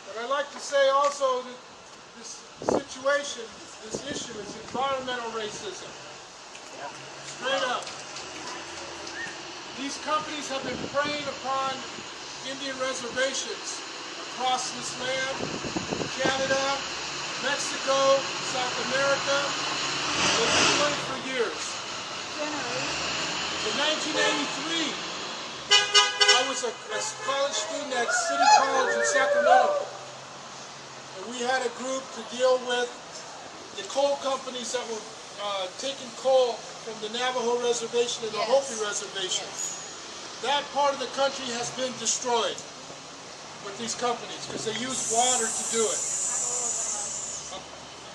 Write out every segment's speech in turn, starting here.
But I'd like to say also that this situation, this issue is environmental racism. Straight up. These companies have been preying upon Indian reservations across this land, Canada, Mexico, South America. They've been doing it for years. In 1983, I was a college student at City College in Sacramento, and we had a group to deal with the coal companies that were taking coal from the Navajo Reservation and the Hopi Reservation. That part of the country has been destroyed with these companies because they use water to do it.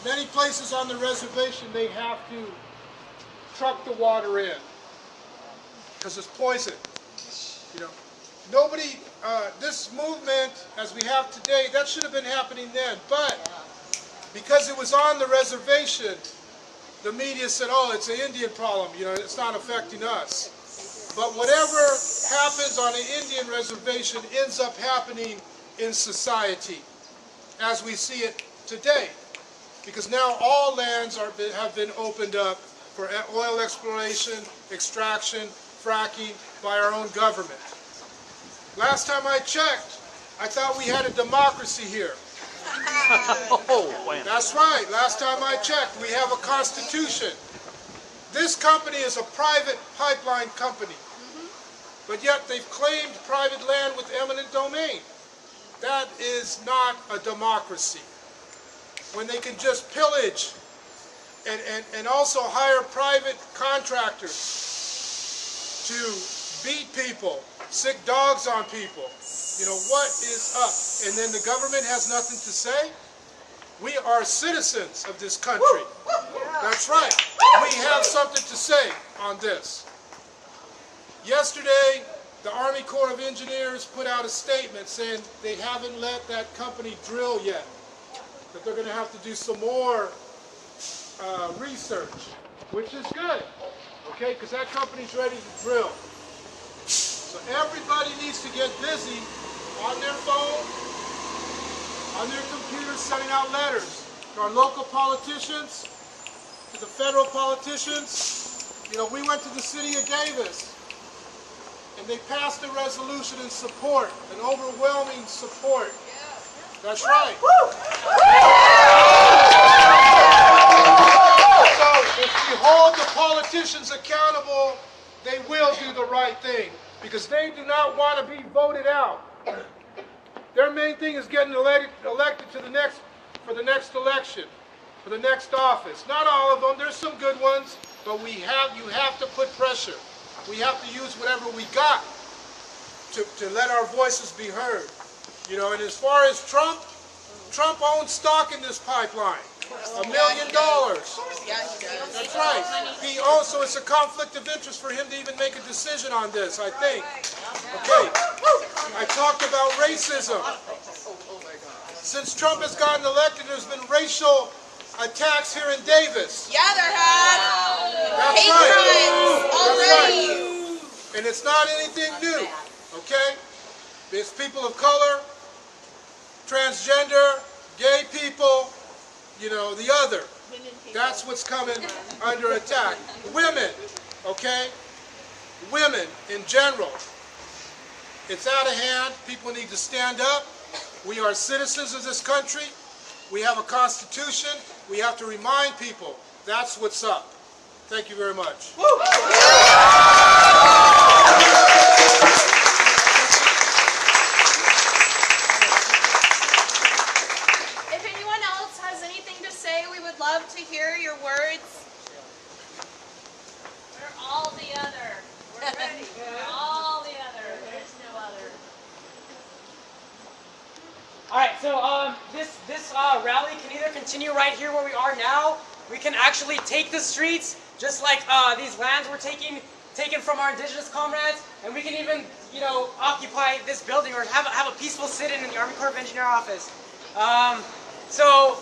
Many places on the reservation they have to truck the water in because it's poison. You know, nobody, this movement as we have today, that should have been happening then, but because it was on the reservation, the media said, oh, it's an Indian problem, you know, it's not affecting us. But whatever happens on an Indian reservation ends up happening in society as we see it today. Because now all lands have been opened up for oil exploration, extraction, fracking by our own government. Last time I checked, I thought we had a democracy here. That's right. Last time I checked, we have a constitution. This company is a private pipeline company, but yet they've claimed private land with eminent domain. That is not a democracy. When they can just pillage and also hire private contractors to beat people, sick dogs on people. You know, what is up? And then the government has nothing to say? We are citizens of this country. That's right. We have something to say on this. Yesterday, the Army Corps of Engineers put out a statement saying they haven't let that company drill yet. That they're going to have to do some more research, which is good, okay, because that company's ready to drill. So everybody needs to get busy on their phone, on their computers, sending out letters to our local politicians, to the federal politicians. You know, we went to the city of Davis, and they passed a resolution in support, an overwhelming support. That's right. So if we hold the politicians accountable, they will do the right thing because they do not want to be voted out. Their main thing is getting elected to for the next election, for the next office. Not all of them. There's some good ones, but you have to put pressure. We have to use whatever we got to let our voices be heard. You know, and as far as Trump owns stock in this pipeline, $1 million. That's right. He also, it's a conflict of interest for him to even make a decision on this, I think. Okay. I talked about racism. Since Trump has gotten elected, there's been racial attacks here in Davis. Yeah, there have. That's Hate right. crimes already. That's right. And it's not anything new. Okay? It's people of color, transgender, gay people, you know, the other. That's what's coming under attack. Women, okay? Women in general. It's out of hand. People need to stand up. We are citizens of this country. We have a constitution. We have to remind people that's what's up. Thank you very much. Love to hear your words. We're all the other. We're ready. We're all the other. There's no other. All right, so this rally can either continue right here where we are now. We can actually take the streets, just like these lands were taken from our indigenous comrades, and we can even, you know, occupy this building or have a peaceful sit-in in the Army Corps of Engineer office. So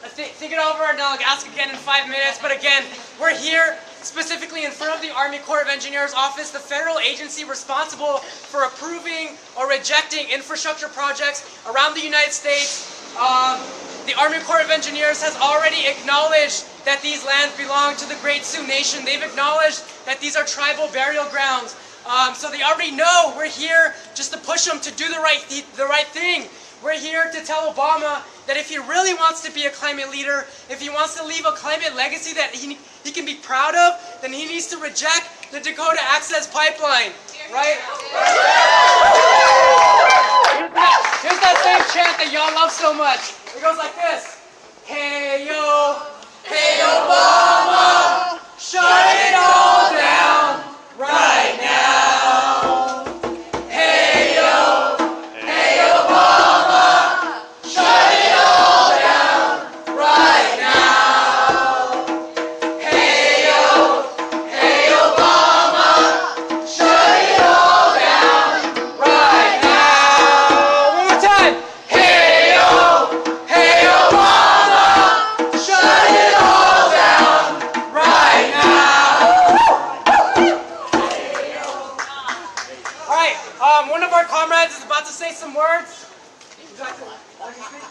think it over, and I'll ask again in 5 minutes. But again, we're here specifically in front of the Army Corps of Engineers office, the federal agency responsible for approving or rejecting infrastructure projects around the United States. The Army Corps of Engineers has already acknowledged that these lands belong to the Great Sioux Nation. They've acknowledged that these are tribal burial grounds. So they already know we're here just to push them to do the right thing. We're here to tell Obama that if he really wants to be a climate leader, if he wants to leave a climate legacy that he can be proud of, then he needs to reject the Dakota Access Pipeline, right? Here's that same chant that y'all love so much. It goes like this. Hey yo, Obama, shut it all down right now. Hey yo, Obama, shut it all down right now. Hey yo, Obama, shut it all down right now. One more time. Hey yo, Obama, shut it all down right now. All right, one of our comrades is about to say some words. Would you like to speak?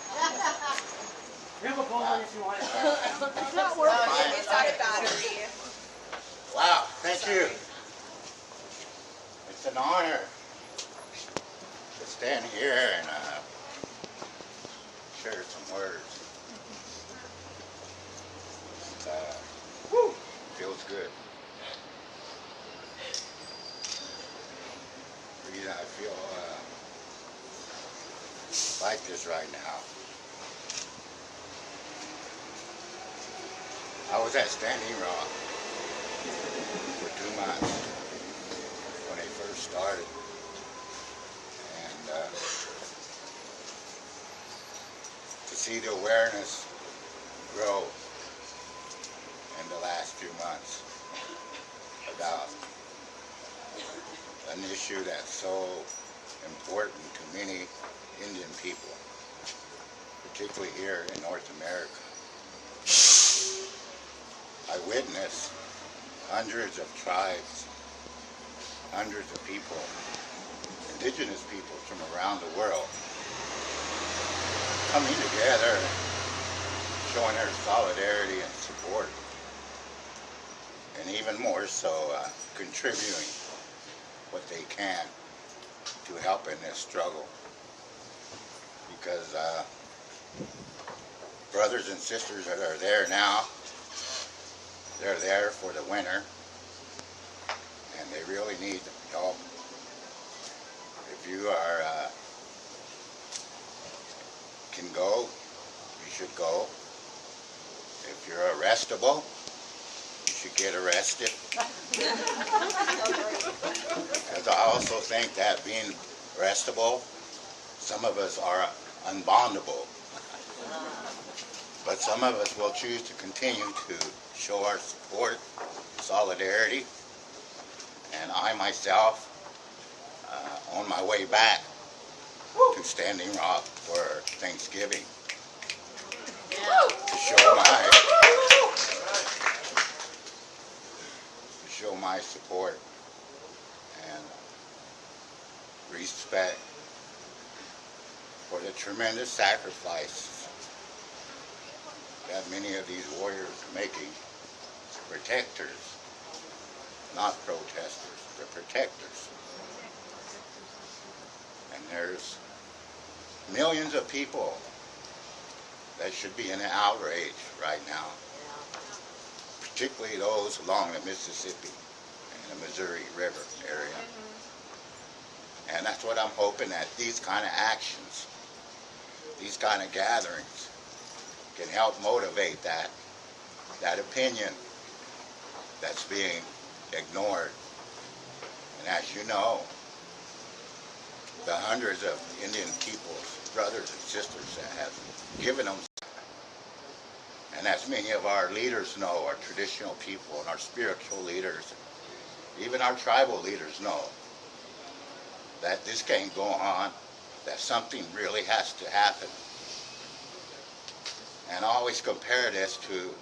We have a bullhorn if you want it. It's not working. It's out of battery. Wow, thank you. It's an honor to stand here and share some words. Feels good. The reason I feel like this right now. I was at Standing Rock for 2 months when they first started, and to see the awareness grow in the last few months about an issue that's so important to many Indian people, particularly here in North America. I witnessed hundreds of tribes, hundreds of people, indigenous people from around the world coming together, showing their solidarity and support, and even more so contributing what they can to help in this struggle. Because brothers and sisters that are there now, they're there for the winter, and they really need help. If you can go, you should go. If you're arrestable, you should get arrested. Because I also think that being arrestable, some of us are unbondable. But some of us will choose to continue to show our support, solidarity, and I myself, on my way back to Standing Rock for Thanksgiving, to show my support and respect for the tremendous sacrifice that many of these warriors are making. Protectors, not protesters, they're protectors. And there's millions of people that should be in outrage right now, particularly those along the Mississippi and the Missouri River area. And that's what I'm hoping, that these kind of actions, these kind of gatherings can help motivate that opinion that's being ignored. And as you know, the hundreds of Indian peoples, brothers and sisters that have given them, and as many of our leaders know, our traditional people and our spiritual leaders, even our tribal leaders know that this can't go on, that something really has to happen. And I always compare this to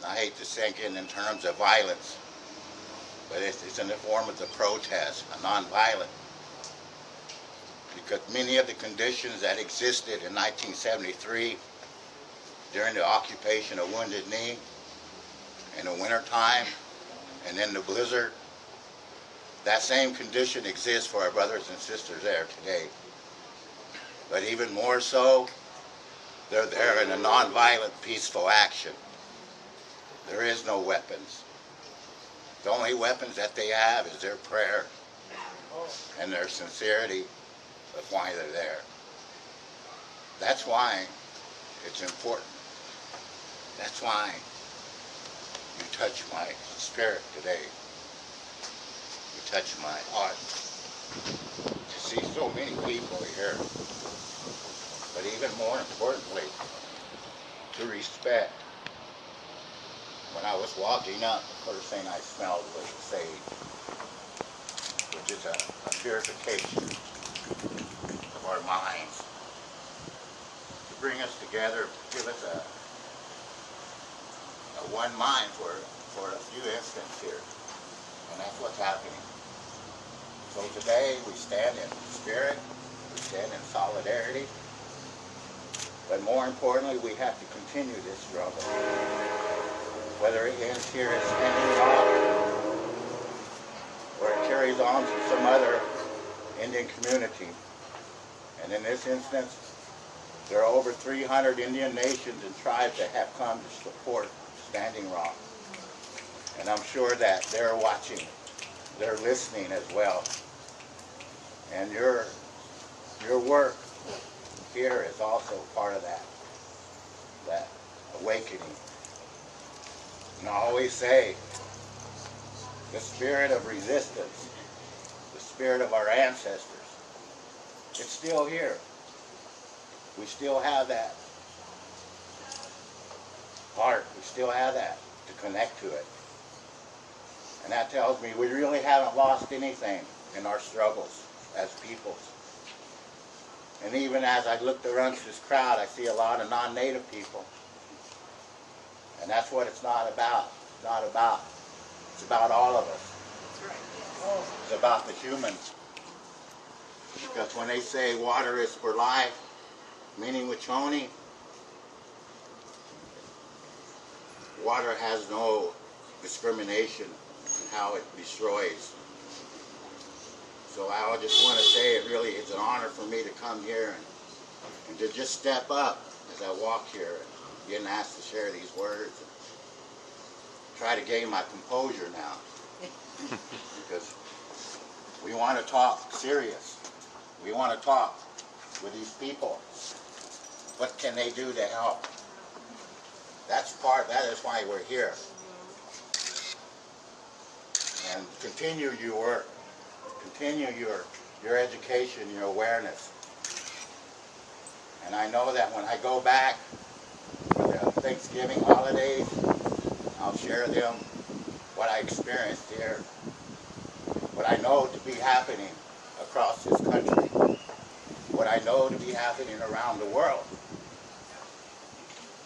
and I hate to sink in terms of violence, but it's in the form of the protest, a non-violent. Because many of the conditions that existed in 1973 during the occupation of Wounded Knee, in the wintertime, and in the blizzard, that same condition exists for our brothers and sisters there today. But even more so, they're there in a nonviolent, peaceful action. There is no weapons. The only weapons that they have is their prayer and their sincerity of why they're there. That's why it's important. That's why you touch my spirit today. You touch my heart to see so many people here. But even more importantly, to respect. When I was walking up, the first thing I smelled was the sage, which is a purification of our minds, to bring us together, give us a one mind for a few instants here, and that's what's happening. So today we stand in spirit, we stand in solidarity, but more importantly, we have to continue this struggle. Whether it ends here at Standing Rock, or it carries on to some other Indian community. And in this instance, there are over 300 Indian nations and tribes that have come to support Standing Rock. And I'm sure that they're watching, they're listening as well. And your work here is also part of that awakening. And I always say, the spirit of resistance, the spirit of our ancestors, it's still here. We still have that heart. We still have that to connect to it. And that tells me we really haven't lost anything in our struggles as peoples. And even as I looked around this crowd, I see a lot of non-native people. And that's what it's not about. It's not about. It's about all of us. That's right. It's about the humans. Because when they say water is for life, meaning Wachoni, water has no discrimination in how it destroys. So I just want to say it really is an honor for me to come here and to just step up as I walk here and getting asked to share these words and try to gain my composure now. Because we want to talk serious. We want to talk with these people. What can they do to help? That is why we're here. And continue your work. Continue your education, your awareness. And I know that when I go back for the Thanksgiving holidays, I'll share them what I experienced here, what I know to be happening across this country, what I know to be happening around the world.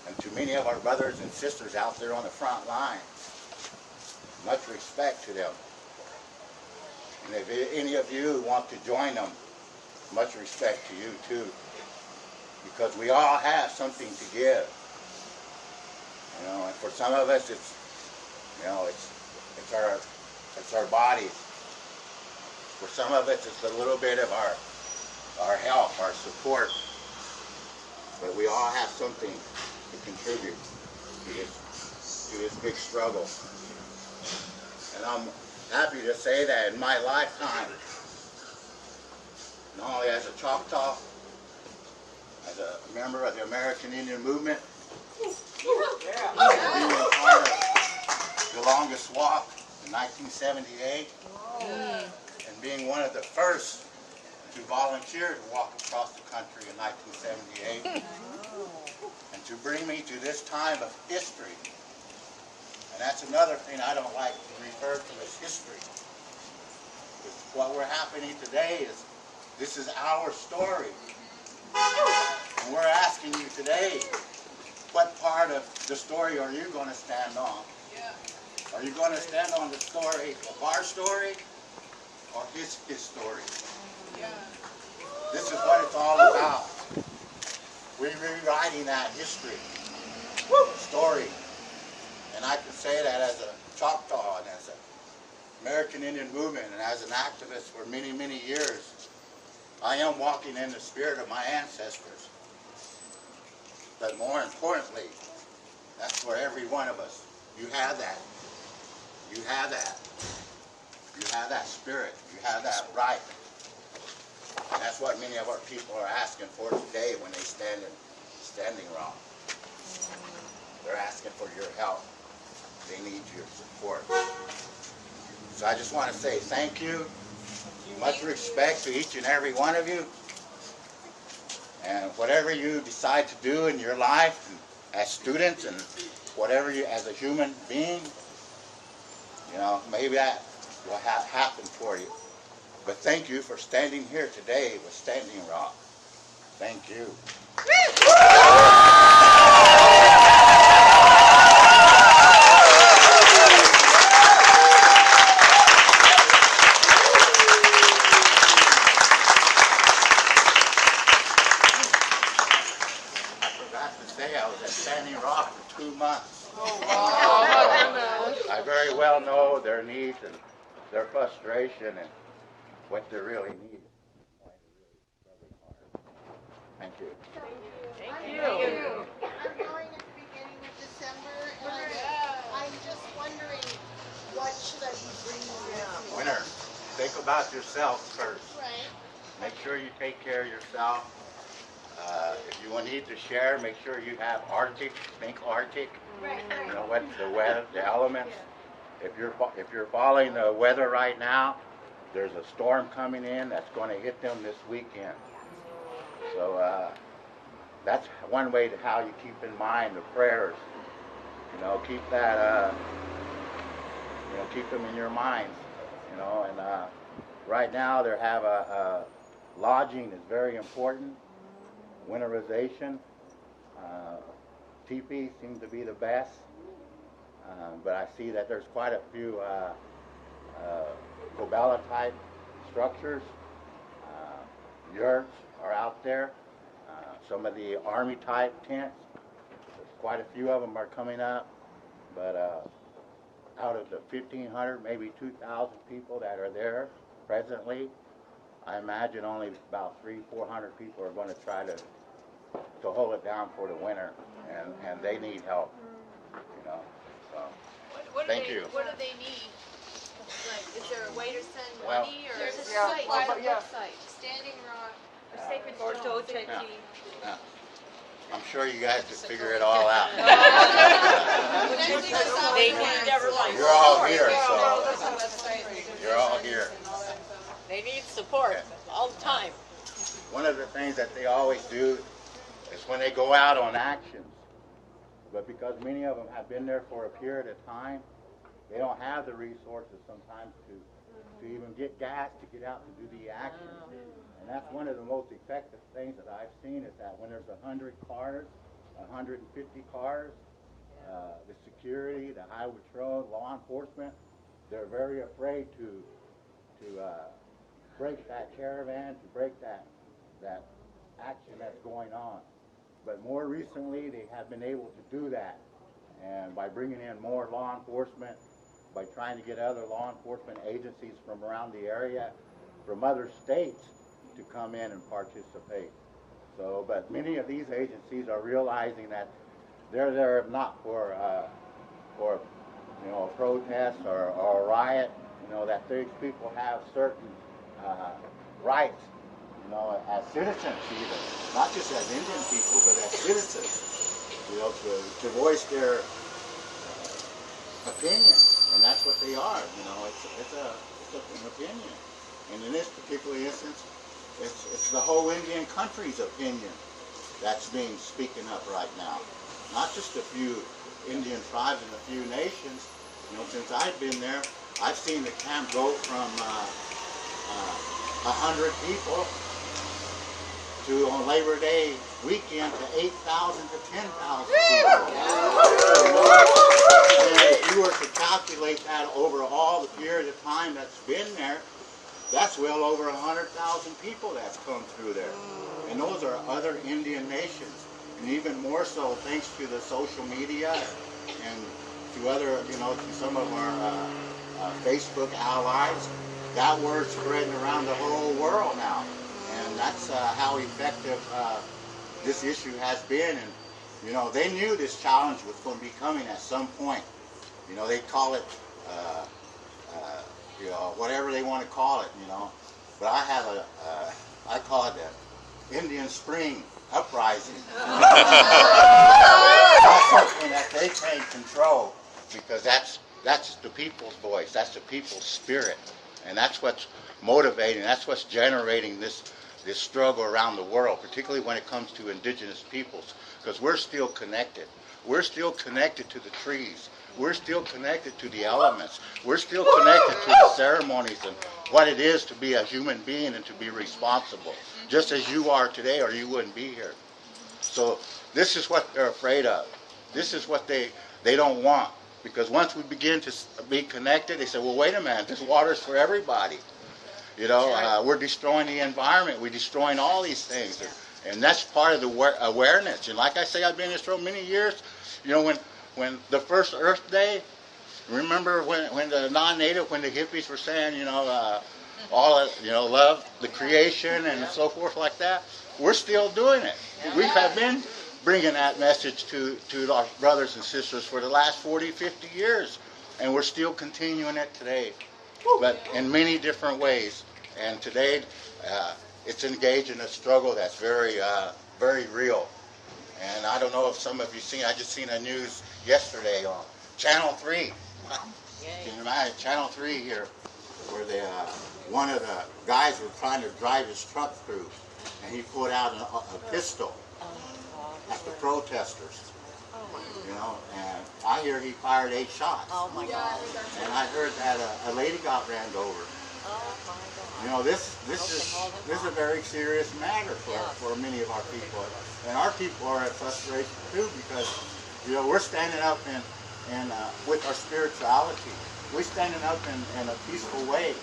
And to many of our brothers and sisters out there on the front line, much respect to them. And if any of you want to join them, much respect to you too. Because we all have something to give. You know, and for some of us it's our bodies. For some of us it's a little bit of our help, our support. But we all have something to contribute to this big struggle. And I'm happy to say that in my lifetime, not only as a Choctaw, as a member of the American Indian Movement, being part of the longest walk in 1978, and being one of the first to volunteer to walk across the country in 1978, and to bring me to this time of history. And that's another thing I don't like to refer to as history. What we're happening today is, this is our story. And we're asking you today what part of the story are you going to stand on? Are you going to stand on the story of our story or his story? This is what it's all about. We're rewriting that history, story. And I can say that as a Choctaw and as an American Indian movement and as an activist for many, many years. I am walking in the spirit of my ancestors. But more importantly, that's for every one of us. You have that. You have that. You have that spirit. You have that right. And that's what many of our people are asking for today when they stand in Standing Rock. They're asking for your help. They need your support. So I just want to say thank you. Much respect to each and every one of you. And whatever you decide to do in your life as students and whatever you as a human being, you know, maybe that will happen for you. But thank you for standing here today with Standing Rock. Thank you. I was at Standing Rock for 2 months. Oh, wow. I very well know their needs and their frustration and what they really need. Thank you. Thank you. I'm going at the beginning of December, and I'm just wondering, what should I be bringing with me? Winner, think about yourself first. Right. Make sure you take care of yourself. If you need to share, make sure you have Arctic, think Arctic. You know what the weather, the elements. If you're following the weather right now, there's a storm coming in that's going to hit them this weekend. So that's one way to how you keep in mind the prayers. You know, keep that. You know, keep them in your minds. You know, and right now they have lodging is very important. Winterization, teepees seem to be the best, but I see that there's quite a few Cobella type structures. Yurts are out there. Some of the army type tents, there's quite a few of them are coming up, but out of the 1,500, maybe 2,000 people that are there presently, I imagine only about 300-400 people are going to try to hold it down for the winter, and they need help, you know. So, thank you. What do they need? Like, is there a way to send Well, money or? There's a Yeah. site, website, Standing Rock, or Sacred Stone. Yeah. I'm sure you guys could figure it all out. They need everyone. You're all here, so you're all here. They need support all the time. One of the things that they always do is when they go out on actions, but because many of them have been there for a period of time, they don't have the resources sometimes to even get gas to get out and do the actions. And that's one of the most effective things that I've seen is that when there's 100 cars, 150 cars, the security, the highway patrol, law enforcement, they're very afraid to break that caravan, to break that action that's going on. But more recently, they have been able to do that. And by bringing in more law enforcement, by trying to get other law enforcement agencies from around the area, from other states, to come in and participate. So, but many of these agencies are realizing that they're there not for you know, a protest or a riot. You know, that these people have certain rights, you know, as citizens even, not just as Indian people, but as citizens, you know, to voice their opinions, and that's what they are. You know, it's an opinion, and in this particular instance, it's the whole Indian country's opinion that's being speaking up right now, not just a few Indian tribes and a few nations. You know, since I've been there, I've seen the camp go from 100 people to on Labor Day weekend to 8,000 to 10,000 people. And if you were to calculate that over all the period of time that's been there, that's well over 100,000 people that's come through there. And those are other Indian nations. And even more so thanks to the social media and to other, to some of our Facebook allies, that word's spreading around the whole world now. And that's how effective this issue has been. And, they knew this challenge was going to be coming at some point. They call it, whatever they want to call it, But I have I call it the Indian Spring Uprising. That's something that they can't control, because that's the people's voice, that's the people's spirit, and that's what's motivating, that's what's generating this struggle around the world, particularly when it comes to indigenous peoples, because we're still connected. We're still connected to the trees. We're still connected to the elements. We're still connected to the ceremonies and what it is to be a human being and to be responsible, just as you are today, or you wouldn't be here. So this is what they're afraid of. This is what they don't want, because once we begin to be connected, they say, well, wait a minute, this water's for everybody. We're destroying the environment. We're destroying all these things. And that's part of the awareness. And like I say, I've been in this for many years. When the first Earth Day, remember when the non-native, when the hippies were saying, love the creation and so forth like that, we're still doing it. We have been bringing that message to our brothers and sisters for the last 40, 50 years. And we're still continuing it today, but in many different ways. And today, it's engaged in a struggle that's very, very real. And I don't know if some of you seen, I just seen a news yesterday on Channel 3. Can you imagine Channel 3 here, where one of the guys was trying to drive his truck through, and he pulled out a pistol at the protesters. And I hear he fired 8 shots. Oh my God. And I heard that a lady got ran over. Oh my God. This is a very serious matter for many of our people, and our people are at frustration too, because we're standing up and with our spirituality, we're standing up in a peaceful way.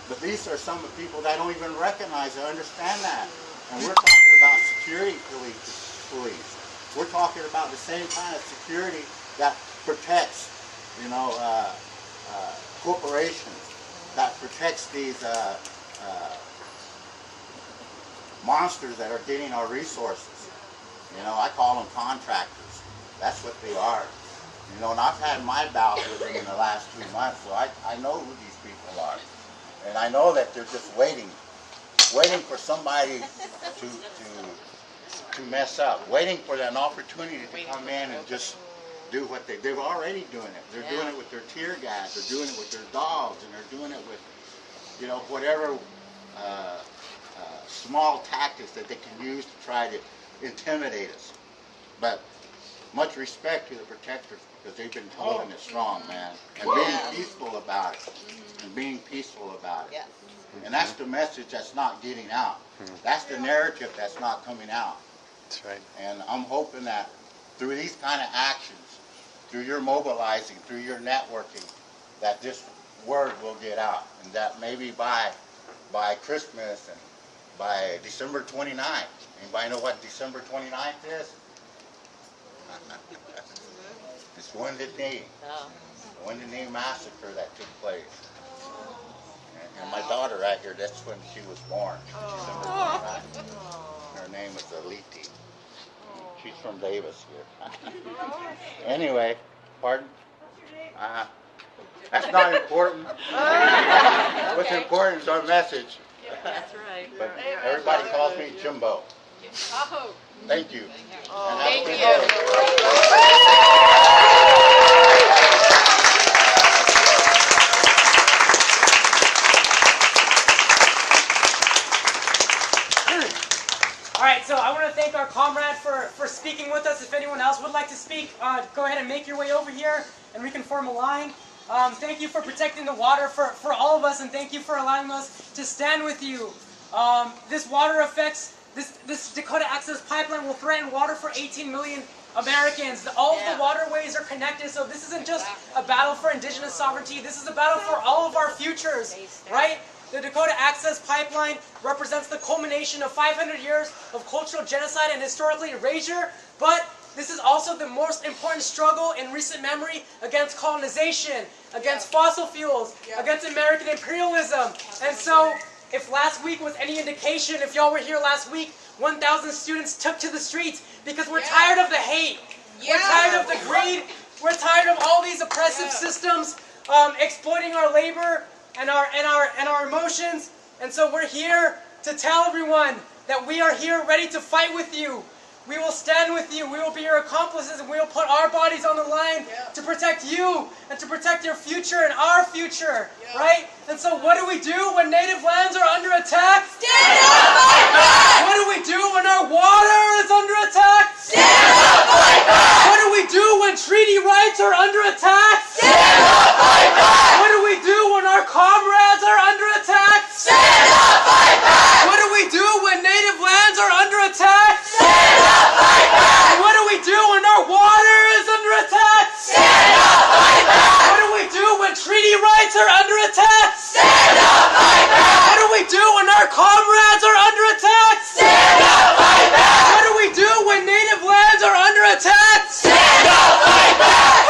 But these are some of the people that don't even recognize or understand that, and we're talking about security police. We're talking about the same kind of security that protects, corporations, that protects these monsters that are getting our resources. I call them contractors. That's what they are. And I've had my bout with them in the last 2 months, so I know who these people are. And I know that they're just waiting for somebody to mess up, waiting for an opportunity to come in and just do what they're already doing it. They're doing it with their tear gas, they're doing it with their dogs, and they're doing it with, whatever small tactics that they can use to try to intimidate us. But much respect to the protectors, because they've been holding it strong, man, and being peaceful about it, and being peaceful about it. And that's the message that's not getting out. That's the narrative that's not coming out. That's right. And I'm hoping that through these kind of actions, through your mobilizing, through your networking, that this word will get out, and that maybe by Christmas and by December 29th. Anybody know what December 29th is? It's Wounded Knee. The Wounded Knee massacre that took place. And my daughter right here, that's when she was born, December 29th. Her name is Aliti. She's from Davis here. Anyway, pardon? That's not important. What's important is our message. That's right. But everybody calls me Jimbo. Thank you. Thank you. All right, so I want to thank our comrade for speaking with us. If anyone else would like to speak, go ahead and make your way over here, and we can form a line. Thank you for protecting the water for all of us, and thank you for allowing us to stand with you. This water affects This Dakota Access Pipeline will threaten water for 18 million Americans. All of the waterways are connected, so this isn't just a battle for indigenous sovereignty. This is a battle for all of our futures, right? The Dakota Access Pipeline represents the culmination of 500 years of cultural genocide and historically erasure, but this is also the most important struggle in recent memory against colonization, against fossil fuels, against American imperialism. And so, if last week was any indication, if y'all were here last week, 1,000 students took to the streets because we're tired of the hate. We're tired of the greed. We're tired of all these oppressive systems exploiting our labor and our emotions. And so we're here to tell everyone that we are here ready to fight with you. We will stand with you. We will be your accomplices, and we will put our bodies on the line to protect you and to protect your future and our future, right? And so what do we do when native lands are under attack? Stand up, fight back! What do we do when our water is under attack? Stand up, fight back! What do we do when treaty rights are under attack? Stand up, fight back! What do we do when our comrades are under attack? Stand up, fight back! What do we do when native lands are under attack? Stand up, fight back! And what do we do when our water is under attack? Stand up, fight back! What do we do when treaty rights are under attack? Stand up, fight back! What do we do when our comrades are under attack? Stand up, fight back! What do we do when native lands are under attack? Stand up, fight back!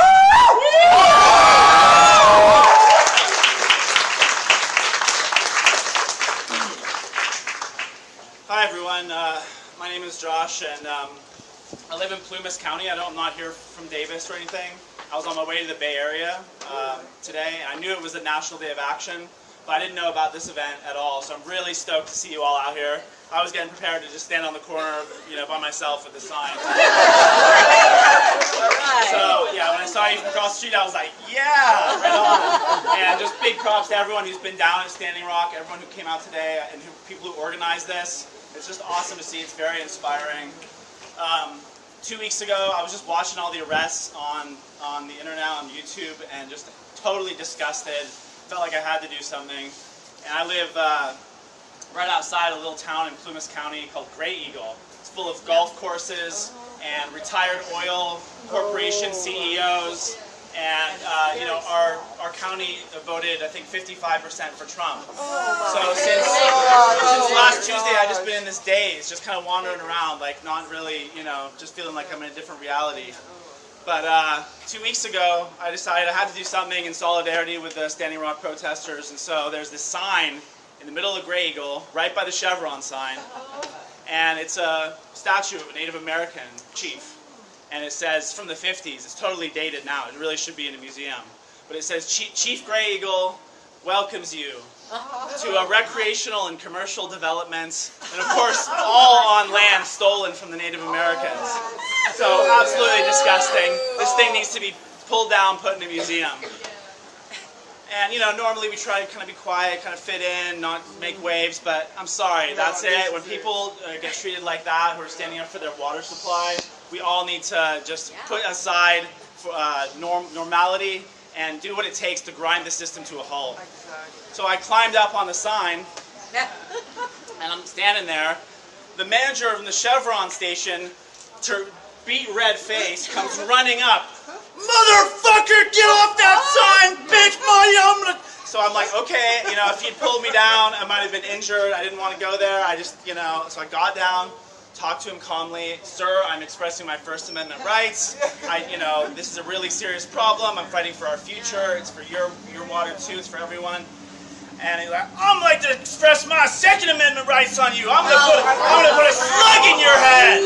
Hi everyone, my name is Josh, and I live in Plumas County. I'm not here from Davis or anything. I was on my way to the Bay Area today. I knew it was the National Day of Action, but I didn't know about this event at all, so I'm really stoked to see you all out here. I was getting prepared to just stand on the corner, by myself with the sign. So yeah, when I saw you from across the street, I was like, yeah, right on. And just big props to everyone who's been down at Standing Rock, everyone who came out today, and people who organized this. It's just awesome to see. It's very inspiring. 2 weeks ago, I was just watching all the arrests on the internet, on YouTube, and just totally disgusted. Felt like I had to do something. And I live right outside a little town in Plumas County called Grey Eagle. It's full of golf courses and retired oil corporation CEOs. And our county voted, I think, 55% for Trump. So since last Tuesday, I've just been in this daze, just kind of wandering around, like not really, just feeling like I'm in a different reality. But 2 weeks ago, I decided I had to do something in solidarity with the Standing Rock protesters, and so there's this sign in the middle of Grey Eagle, right by the Chevron sign, and it's a statue of a Native American chief. And it says, from the 50s, it's totally dated now, it really should be in a museum. But it says, Chief Grey Eagle welcomes you to recreational and commercial developments, and of course, all on land stolen from the Native Americans. So, absolutely disgusting. This thing needs to be pulled down, put in a museum. And, normally we try to kind of be quiet, kind of fit in, not make waves, but I'm sorry, that's it. When people get treated like that, who are standing up for their water supply, we all need to just put aside normality and do what it takes to grind the system to a halt. So I climbed up on the sign, and I'm standing there. The manager from the Chevron station, to beat red face, comes running up. Motherfucker, get off that sign, bitch, money, So I'm like, okay, if he'd pulled me down, I might have been injured. I didn't want to go there. I just, so I got down, talked to him calmly. Sir, I'm expressing my First Amendment rights. This is a really serious problem. I'm fighting for our future. It's for your water too. It's for everyone. And he's like, I'm like to express my Second Amendment rights on you. I'm gonna put a slug in your head.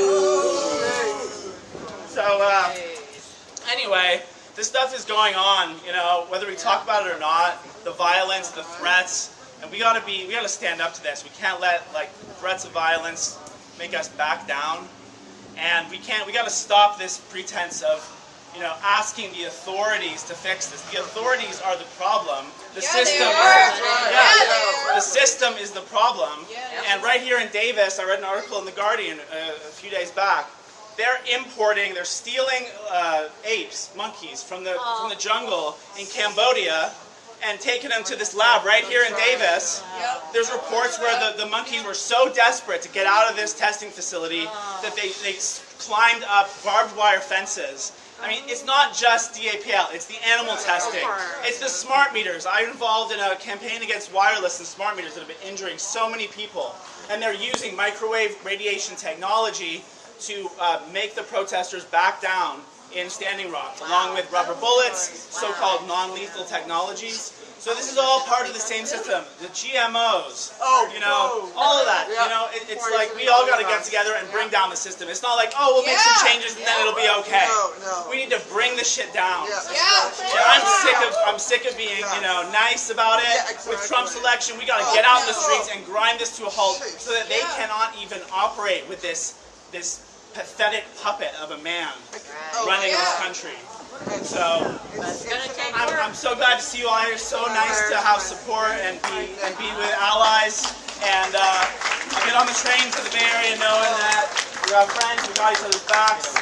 So anyway, this stuff is going on. Whether we talk about it or not, the violence, the threats, and we gotta stand up to this. We can't let threats of violence make us back down, and we gotta stop this pretense of asking the authorities to fix this. The authorities are the problem. The system the system is the problem. And right here in Davis, I read an article in The Guardian a few days back. They're stealing apes, monkeys from the jungle in Cambodia, and taken them to this lab right here in Davis. There's reports where the monkeys were so desperate to get out of this testing facility that they climbed up barbed wire fences. I mean, it's not just DAPL, it's the animal testing. It's the smart meters. I'm involved in a campaign against wireless and smart meters that have been injuring so many people. And they're using microwave radiation technology to make the protesters back down in Standing Rock, along with rubber bullets, so-called non-lethal technologies. So this is all part of the same system. The GMOs, you know, all of that. You know, it's like we all got to get together and bring down the system. It's not like, oh, we'll make some changes and then it'll be okay. We need to bring the shit down. And I'm sick of being, you know, nice about it. With Trump's election, we got to get out in the streets and grind this to a halt so that they cannot even operate with this pathetic puppet of a man running this country. So I'm so glad to see you all here. So nice to have support and be with allies. And I'll get on the train to the Bay Area knowing that we have friends, we got each other's backs,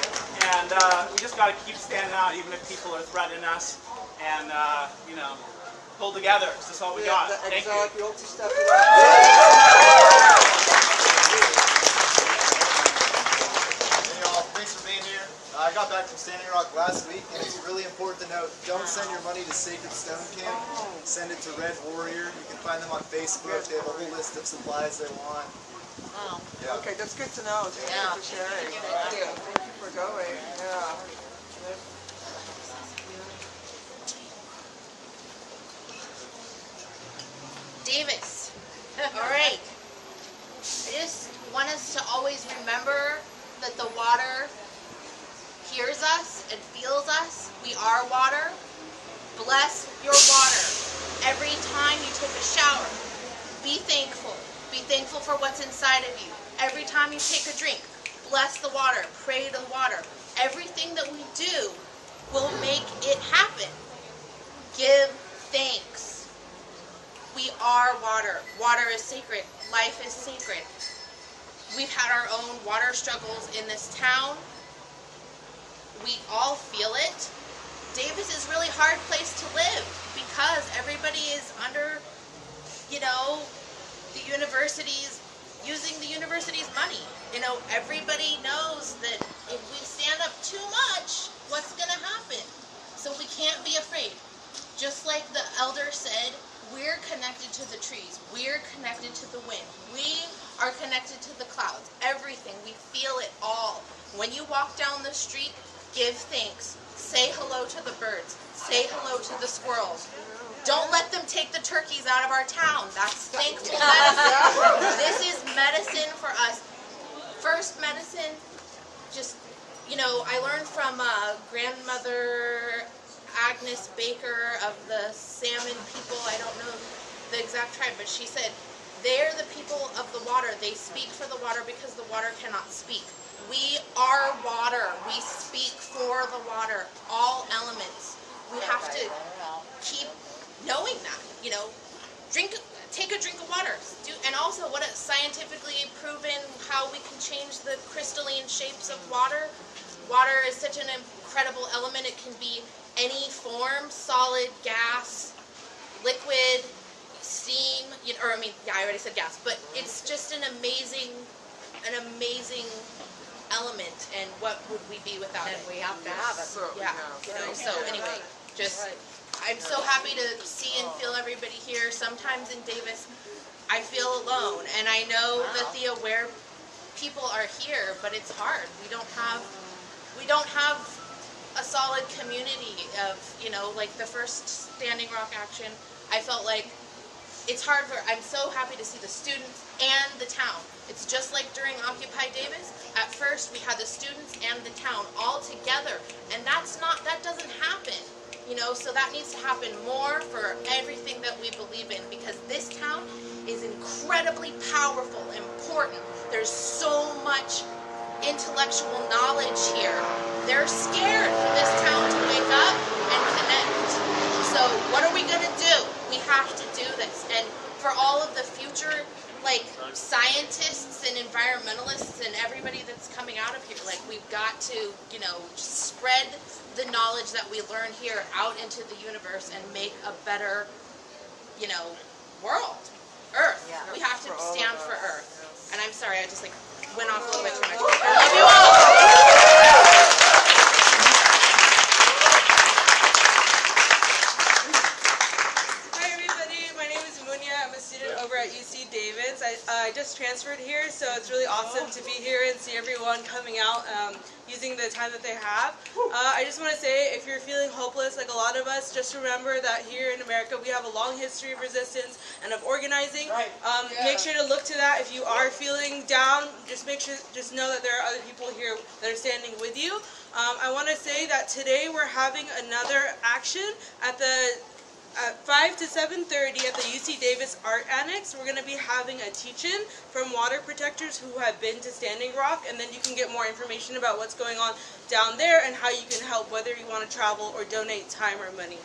and we just got to keep standing out even if people are threatening us. And you know, pull together. Because that's all we got. Thank you. Thanks for being here. I got back from Standing Rock last week, and it's really important to note, don't send your money to Sacred Stone Camp. Send it to Red Warrior. You can find them on Facebook. They have a whole list of supplies they want. Yeah. Okay, that's good to know. Thank you for sharing. Thank you. Thank you for going. Yeah. Davis. All right. I just want us to always remember that the water hears us and feels us. We are water. Bless your water. Every time you take a shower, be thankful. Be thankful for what's inside of you. Every time you take a drink, bless the water. Pray to the water. Everything that we do will make it happen. Give thanks. We are water. Water is sacred. Life is sacred. We've had our own water struggles in this town. We all feel it. Davis is a really hard place to live because everybody is under, you know, the university's, using the university's money. You know, everybody knows that if we stand up too much, what's going to happen? So we can't be afraid. Just like the elder said, we're connected to the trees. We're connected to the wind. We are connected to the clouds. Everything. We feel it all. When you walk down the street, give thanks. Say hello to the birds. Say hello to the squirrels. Don't let them take the turkeys out of our town. That's thankful medicine. This is medicine for us. First medicine, just, you know, I learned from grandmother Agnes Baker of the salmon people. I don't know the exact tribe, but she said, they're the people of the water. They speak for the water because the water cannot speak. We are water. We speak for the water. All elements. We have to keep knowing that. You know, take a drink of water. And also, what is scientifically proven how we can change the crystalline shapes of water. Water is such an incredible element. It can be any form: solid, gas, liquid, steam. Or I mean, yeah, I already said gas. But it's just an amazing element, and what would we be without it? We have to have it. Yeah, you know, so anyway, just, I'm so happy to see and feel everybody here. Sometimes in Davis, I feel alone, and I know that the aware people are here, but it's hard. We don't have a solid community of, you know, like the first Standing Rock action, I felt like it's hard for, I'm so happy to see the students and the town. It's just like during Occupy Davis. At first, we had the students and the town all together, and that doesn't happen, you know, so that needs to happen more for everything that we believe in, because this town is incredibly powerful, important. There's so much intellectual knowledge here. They're scared for this town to wake up and connect. So what are we going to do? We have to do this. And for all of the future, like, scientists and environmentalists and everybody that's coming out of here, like, we've got to, you know, spread the knowledge that we learn here out into the universe and make a better world, Earth. Yeah. We have to For all of stand us. for Earth. And I'm sorry, I just went off a little bit too much. I love you all. Hi everybody, my name is Munya. I'm a student over at UC Davis. I just transferred here, so it's really awesome to be here and see everyone coming out using the time that they have. I just want to say, if you're feeling hopeless like a lot of us, just remember that here in America we have a long history of resistance and of organizing. Make sure to look to that. If you are feeling down, just know that there are other people here that are standing with you. I want to say that today we're having another action at 5 to 7:30 at the UC Davis Art Annex. We're going to be having a teach-in from water protectors who have been to Standing Rock, and then you can get more information about what's going on down there and how you can help, whether you want to travel or donate time or money.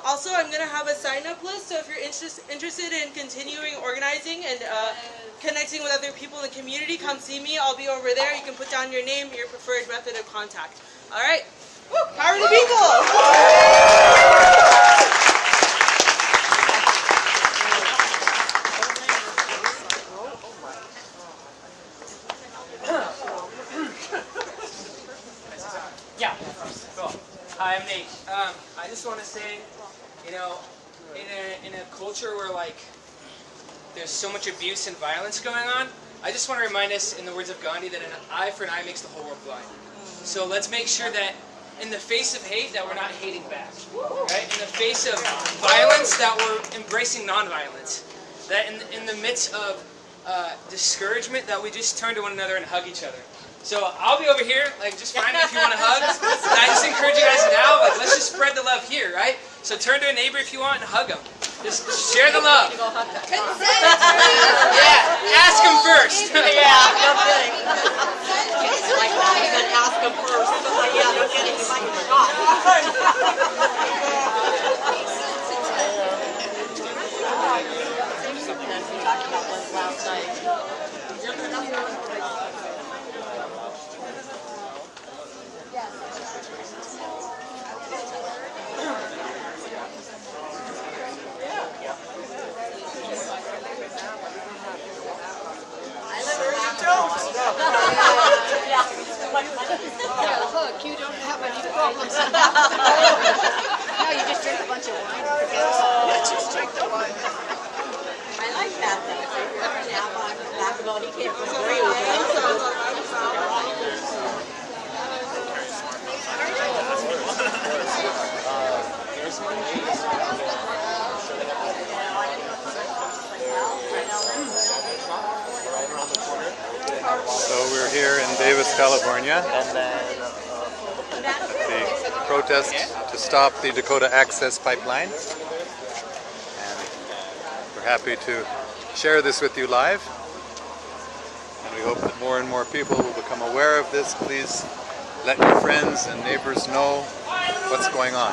Also, I'm going to have a sign-up list, so if you're interested in continuing organizing and connecting with other people in the community, come see me. I'll be over there. You can put down your name, your preferred method of contact. All right. Woo! Power to people! Yeah. Cool. Hi, I'm Nate. I just want to say, in a culture where there's so much abuse and violence going on, I just want to remind us, in the words of Gandhi, that an eye for an eye makes the whole world blind. So let's make sure that in the face of hate, that we're not hating back. Right? In the face of violence, that we're embracing nonviolence. That in the midst of discouragement, that we just turn to one another and hug each other. So I'll be over here, just find me if you want to hug. And I just encourage you guys now, let's just spread the love here, right? So turn to a neighbor if you want and hug them. Just share the love. Yeah, ask them first. Yeah, no kidding. It's like that, and then ask them first. Yeah, no kidding. You might get shot. We talked about this last night. Look, you don't have any problems. No, you just drink a bunch of wine. Yeah, just drink the wine. I like that though. So if you're ever in Napa, back about, he can't agree with So we're here in Davis, California. The protest to stop the Dakota Access Pipeline. And we're happy to share this with you live. And we hope that more and more people will become aware of this. Please let your friends and neighbors know what's going on.